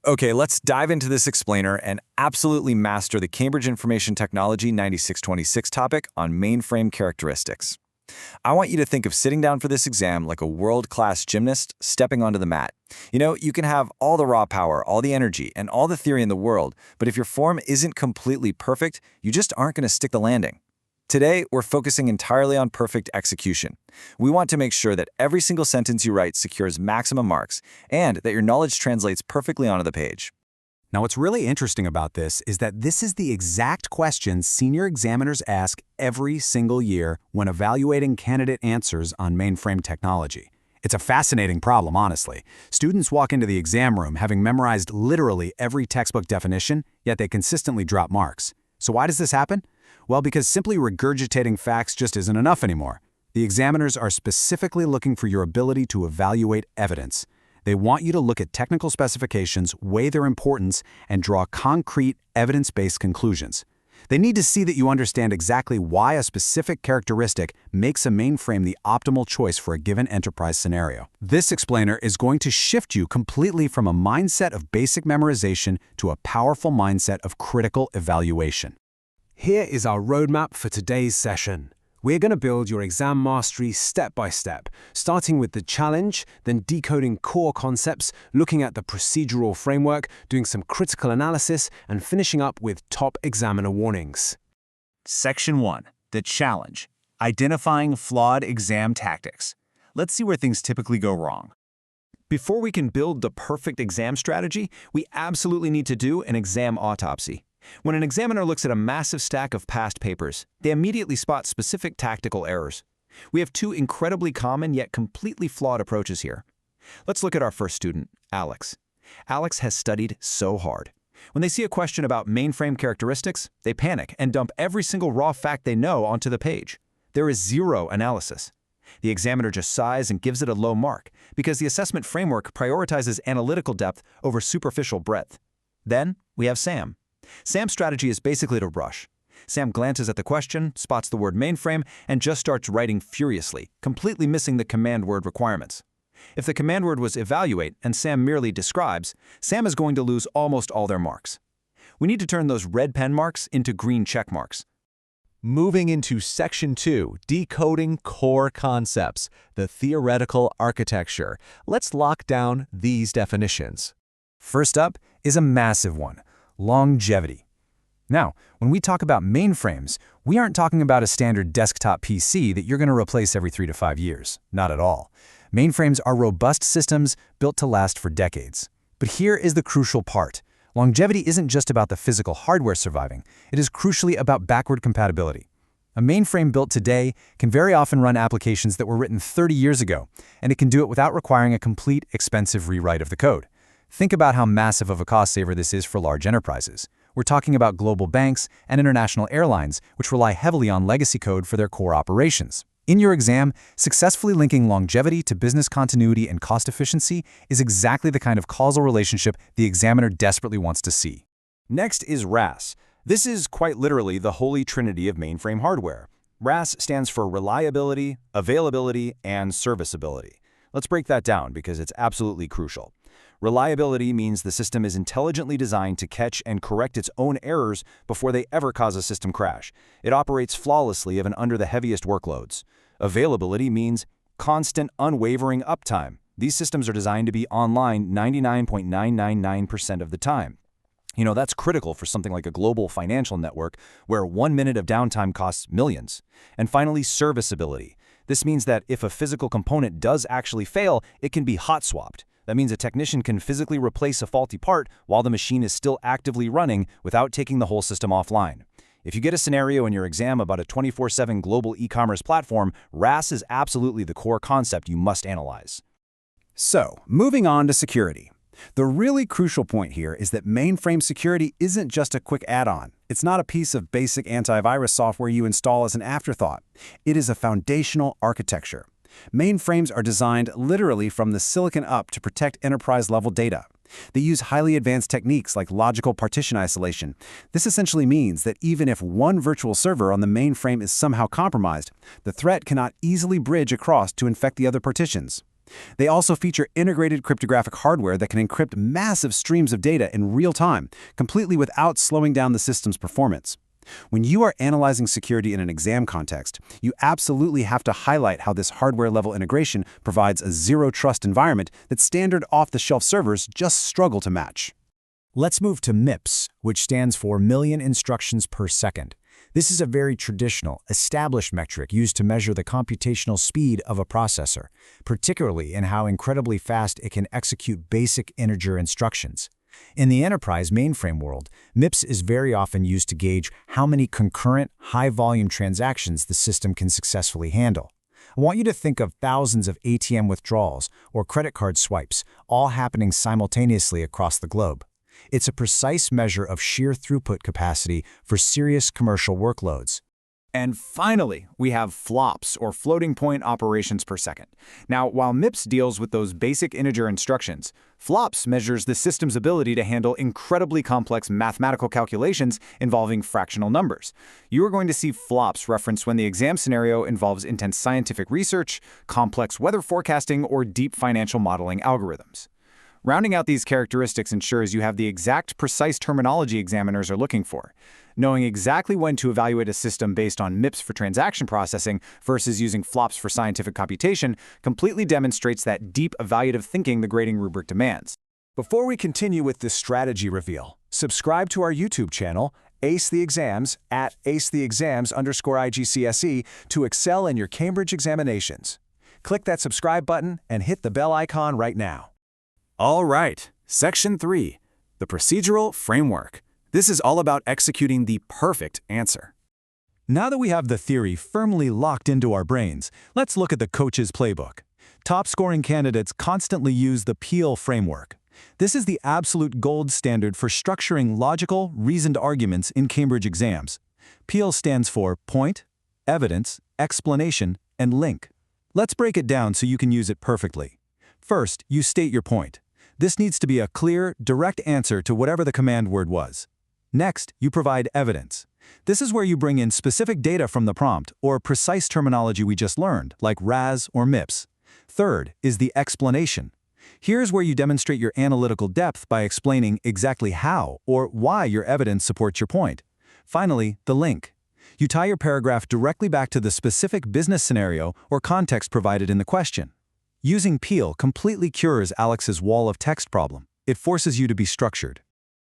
Okay, let's dive into this explainer and absolutely master the Cambridge Information Technology 9626 topic on mainframe characteristics. I want you to think of sitting down for this exam like a world-class gymnast stepping onto the mat. You can have all the raw power, all the energy, and all the theory in the world, but if your form isn't completely perfect, you just aren't going to stick the landing. Today, we're focusing entirely on perfect execution. We want to make sure that every single sentence you write secures maximum marks and that your knowledge translates perfectly onto the page. Now, what's really interesting about this is that this is the exact question senior examiners ask every single year when evaluating candidate answers on mainframe technology. It's a fascinating problem, honestly. Students walk into the exam room having memorized literally every textbook definition, yet they consistently drop marks. So why does this happen? Well, because simply regurgitating facts just isn't enough anymore. The examiners are specifically looking for your ability to evaluate evidence. They want you to look at technical specifications, weigh their importance, and draw concrete, evidence-based conclusions. They need to see that you understand exactly why a specific characteristic makes a mainframe the optimal choice for a given enterprise scenario. This explainer is going to shift you completely from a mindset of basic memorization to a powerful mindset of critical evaluation. Here is our roadmap for today's session. We're going to build your exam mastery step by step, starting with the challenge, then decoding core concepts, looking at the procedural framework, doing some critical analysis, and finishing up with top examiner warnings. Section 1. The challenge. Identifying flawed exam tactics. Let's see where things typically go wrong. Before we can build the perfect exam strategy, we absolutely need to do an exam autopsy. When an examiner looks at a massive stack of past papers, they immediately spot specific tactical errors. We have two incredibly common yet completely flawed approaches here. Let's look at our first student, Alex. Alex has studied so hard. When they see a question about mainframe characteristics, they panic and dump every single raw fact they know onto the page. There is zero analysis. The examiner just sighs and gives it a low mark because the assessment framework prioritizes analytical depth over superficial breadth. Then we have Sam. Sam's strategy is basically to rush. Sam glances at the question, spots the word mainframe, and just starts writing furiously, completely missing the command word requirements. If the command word was evaluate and Sam merely describes, Sam is going to lose almost all their marks. We need to turn those red pen marks into green check marks. Moving into Section 2, Decoding Core Concepts, the Theoretical Architecture. Let's lock down these definitions. First up is a massive one: longevity. Now, when we talk about mainframes, we aren't talking about a standard desktop PC that you're going to replace every 3 to 5 years. Not at all. Mainframes are robust systems built to last for decades. But here is the crucial part. Longevity isn't just about the physical hardware surviving. It is crucially about backward compatibility. A mainframe built today can very often run applications that were written 30 years ago, and it can do it without requiring a complete, expensive rewrite of the code. Think about how massive of a cost saver this is for large enterprises. We're talking about global banks and international airlines, which rely heavily on legacy code for their core operations. In your exam, successfully linking longevity to business continuity and cost efficiency is exactly the kind of causal relationship the examiner desperately wants to see. Next is RAS. This is quite literally the holy trinity of mainframe hardware. RAS stands for reliability, availability, and serviceability. Let's break that down because it's absolutely crucial. Reliability means the system is intelligently designed to catch and correct its own errors before they ever cause a system crash. It operates flawlessly even under the heaviest workloads. Availability means constant, unwavering uptime. These systems are designed to be online 99.999% of the time. That's critical for something like a global financial network where 1 minute of downtime costs millions. And finally, serviceability. This means that if a physical component does actually fail, it can be hot swapped. That means a technician can physically replace a faulty part while the machine is still actively running without taking the whole system offline. If you get a scenario in your exam about a 24/7 global e-commerce platform, RAS is absolutely the core concept you must analyze. So, moving on to security. The really crucial point here is that mainframe security isn't just a quick add-on. It's not a piece of basic antivirus software you install as an afterthought. It is a foundational architecture. Mainframes are designed literally from the silicon up to protect enterprise-level data. They use highly advanced techniques like logical partition isolation. This essentially means that even if one virtual server on the mainframe is somehow compromised, the threat cannot easily bridge across to infect the other partitions. They also feature integrated cryptographic hardware that can encrypt massive streams of data in real time, completely without slowing down the system's performance. When you are analyzing security in an exam context, you absolutely have to highlight how this hardware-level integration provides a zero-trust environment that standard off-the-shelf servers just struggle to match. Let's move to MIPS, which stands for Million Instructions Per Second. This is a very traditional, established metric used to measure the computational speed of a processor, particularly in how incredibly fast it can execute basic integer instructions. In the enterprise mainframe world, MIPS is very often used to gauge how many concurrent, high-volume transactions the system can successfully handle. I want you to think of thousands of ATM withdrawals or credit card swipes, all happening simultaneously across the globe. It's a precise measure of sheer throughput capacity for serious commercial workloads. And finally, we have flops, or floating point operations per second. Now, while MIPS deals with those basic integer instructions, flops measures the system's ability to handle incredibly complex mathematical calculations involving fractional numbers. You are going to see flops referenced when the exam scenario involves intense scientific research, complex weather forecasting, or deep financial modeling algorithms. Rounding out these characteristics ensures you have the exact precise terminology examiners are looking for. Knowing exactly when to evaluate a system based on MIPS for transaction processing versus using flops for scientific computation completely demonstrates that deep evaluative thinking the grading rubric demands. Before we continue with this strategy reveal, subscribe to our YouTube channel, Ace the Exams, at acetheexams_IGCSE to excel in your Cambridge examinations. Click that subscribe button and hit the bell icon right now. All right, Section 3, the procedural framework. This is all about executing the perfect answer. Now that we have the theory firmly locked into our brains, let's look at the coach's playbook. Top-scoring candidates constantly use the Peel framework. This is the absolute gold standard for structuring logical, reasoned arguments in Cambridge exams. Peel stands for point, evidence, explanation, and link. Let's break it down so you can use it perfectly. First, you state your point. This needs to be a clear, direct answer to whatever the command word was. Next, you provide evidence. This is where you bring in specific data from the prompt or precise terminology we just learned, like RAS or MIPS. Third is the explanation. Here's where you demonstrate your analytical depth by explaining exactly how or why your evidence supports your point. Finally, the link. You tie your paragraph directly back to the specific business scenario or context provided in the question. Using Peel completely cures Alex's wall of text problem. It forces you to be structured.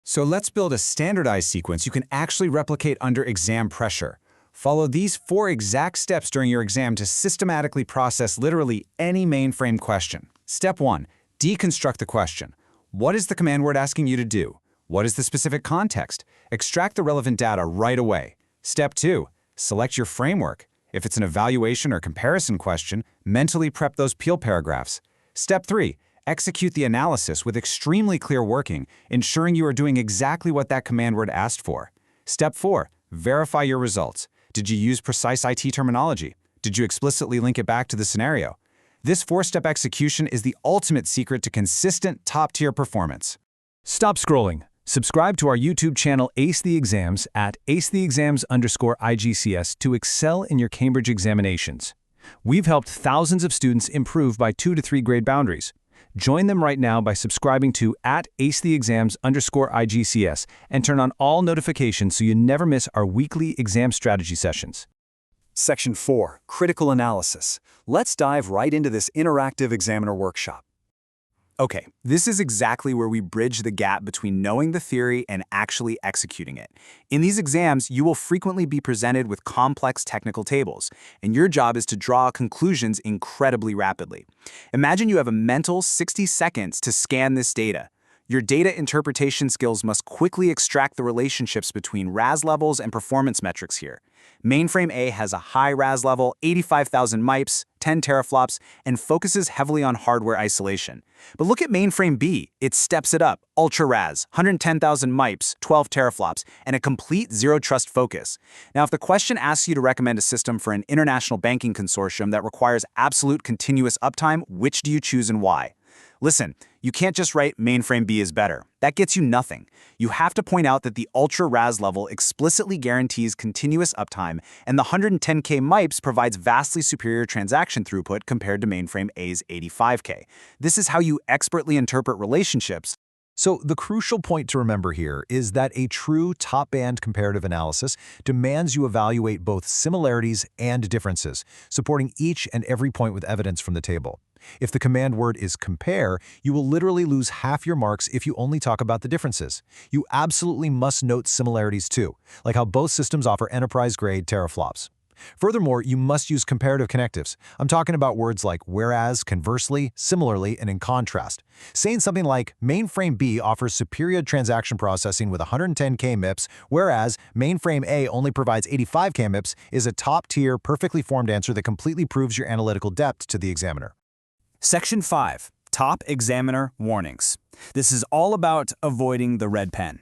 So let's build a standardized sequence you can actually replicate under exam pressure. Follow these 4 exact steps during your exam to systematically process literally any mainframe question. Step 1. Deconstruct the question. What is the command word asking you to do? What is the specific context? Extract the relevant data right away. Step 2. Select your framework. If it's an evaluation or comparison question, mentally prep those Peel paragraphs. Step 3. Execute the analysis with extremely clear working, ensuring you are doing exactly what that command word asked for. Step 4. Verify your results. Did you use precise IT terminology? Did you explicitly link it back to the scenario? This 4-step execution is the ultimate secret to consistent top-tier performance. Stop scrolling. Subscribe to our YouTube channel Ace the Exams at acetheexams_IGCS to excel in your Cambridge examinations. We've helped thousands of students improve by 2 to 3 grade boundaries. Join them right now by subscribing to @acetheexams_IGCS and turn on all notifications so you never miss our weekly exam strategy sessions. Section 4, Critical Analysis. Let's dive right into this interactive examiner workshop. Okay, this is exactly where we bridge the gap between knowing the theory and actually executing it. In these exams, you will frequently be presented with complex technical tables, and your job is to draw conclusions incredibly rapidly. Imagine you have a mental 60 seconds to scan this data. Your data interpretation skills must quickly extract the relationships between RAS levels and performance metrics here. Mainframe A has a high RAS level, 85,000 MIPS, 10 teraflops, and focuses heavily on hardware isolation. But look at Mainframe B. It steps it up, ultra RAS, 110,000 MIPS, 12 teraflops, and a complete zero-trust focus. Now, if the question asks you to recommend a system for an international banking consortium that requires absolute continuous uptime, which do you choose and why? Listen, you can't just write Mainframe B is better. That gets you nothing. You have to point out that the Ultra RAS level explicitly guarantees continuous uptime, and the 110K MIPS provides vastly superior transaction throughput compared to Mainframe A's 85K. This is how you expertly interpret relationships. So the crucial point to remember here is that a true top-band comparative analysis demands you evaluate both similarities and differences, supporting each and every point with evidence from the table. If the command word is compare, you will literally lose half your marks if you only talk about the differences. You absolutely must note similarities too, like how both systems offer enterprise-grade teraflops. Furthermore, you must use comparative connectives. I'm talking about words like whereas, conversely, similarly, and in contrast. Saying something like Mainframe B offers superior transaction processing with 110K MIPS, whereas Mainframe A only provides 85K MIPS is a top-tier, perfectly formed answer that completely proves your analytical depth to the examiner. Section 5. Top Examiner Warnings. This is all about avoiding the red pen.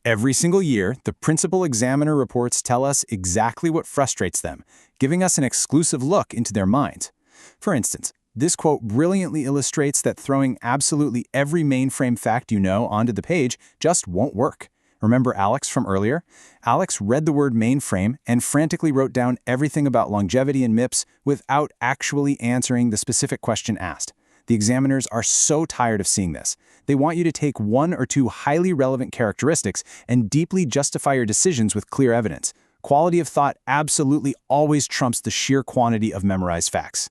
Every single year, the principal examiner reports tell us exactly what frustrates them, giving us an exclusive look into their minds. For instance, this quote brilliantly illustrates that throwing absolutely every mainframe fact you know onto the page just won't work. Remember Alex from earlier? Alex read the word mainframe and frantically wrote down everything about longevity and MIPS without actually answering the specific question asked. The examiners are so tired of seeing this. They want you to take one or two highly relevant characteristics and deeply justify your decisions with clear evidence. Quality of thought absolutely always trumps the sheer quantity of memorized facts.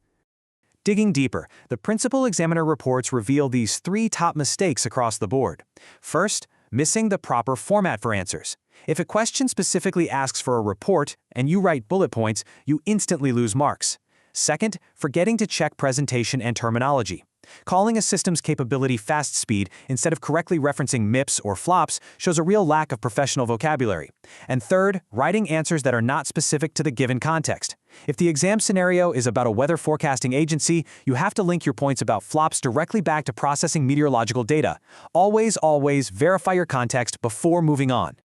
Digging deeper, the principal examiner reports reveal these 3 top mistakes across the board. First, missing the proper format for answers. If a question specifically asks for a report and you write bullet points, you instantly lose marks. Second, forgetting to check presentation and terminology. Calling a system's capability fast speed instead of correctly referencing MIPS or flops shows a real lack of professional vocabulary. And third, writing answers that are not specific to the given context. If the exam scenario is about a weather forecasting agency, you have to link your points about flops directly back to processing meteorological data. Always verify your context before moving on.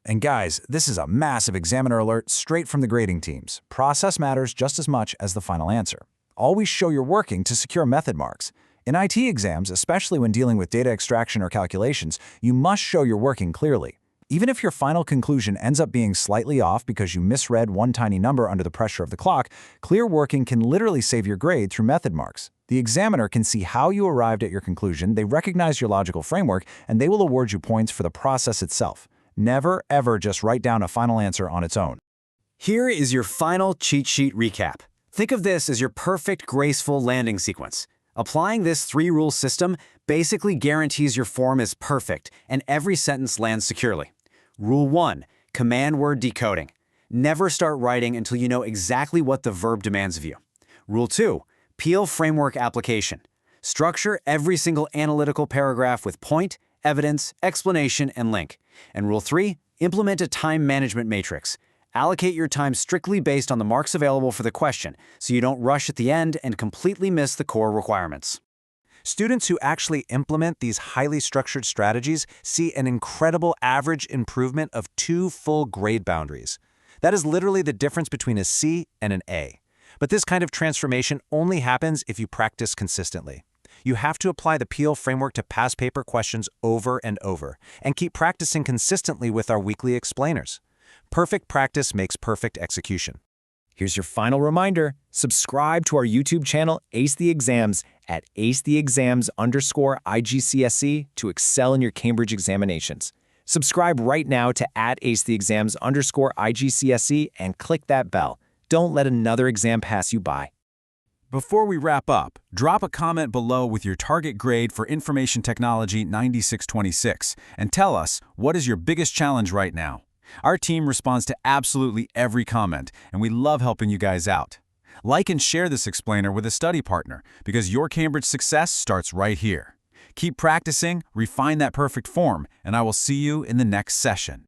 And guys, this is a massive examiner alert straight from the grading teams. Process matters just as much as the final answer. Always show you're working to secure method marks. In IT exams, especially when dealing with data extraction or calculations, you must show you're working clearly. Even if your final conclusion ends up being slightly off because you misread one tiny number under the pressure of the clock, clear working can literally save your grade through method marks. The examiner can see how you arrived at your conclusion, they recognize your logical framework, and they will award you points for the process itself. Never, ever just write down a final answer on its own. Here is your final cheat sheet recap. Think of this as your perfect, graceful landing sequence. Applying this 3-rule system basically guarantees your form is perfect and every sentence lands securely. Rule 1. Command word decoding. Never start writing until you know exactly what the verb demands of you. Rule 2. Peel framework application. Structure every single analytical paragraph with point, evidence, explanation, and link. And Rule 3. Implement a time management matrix. Allocate your time strictly based on the marks available for the question, so you don't rush at the end and completely miss the core requirements. Students who actually implement these highly structured strategies see an incredible average improvement of 2 full grade boundaries. That is literally the difference between a C and an A. But this kind of transformation only happens if you practice consistently. You have to apply the Peel framework to past paper questions over and over, and keep practicing consistently with our weekly explainers. Perfect practice makes perfect execution. Here's your final reminder. Subscribe to our YouTube channel, Ace the Exams, at acetheexams_IGCSE to excel in your Cambridge examinations. Subscribe right now to @acetheexams_IGCSE and click that bell. Don't let another exam pass you by. Before we wrap up, drop a comment below with your target grade for Information Technology 9626 and tell us, what is your biggest challenge right now? Our team responds to absolutely every comment, and we love helping you guys out. Like and share this explainer with a study partner, because your Cambridge success starts right here. Keep practicing, refine that perfect form, and I will see you in the next session.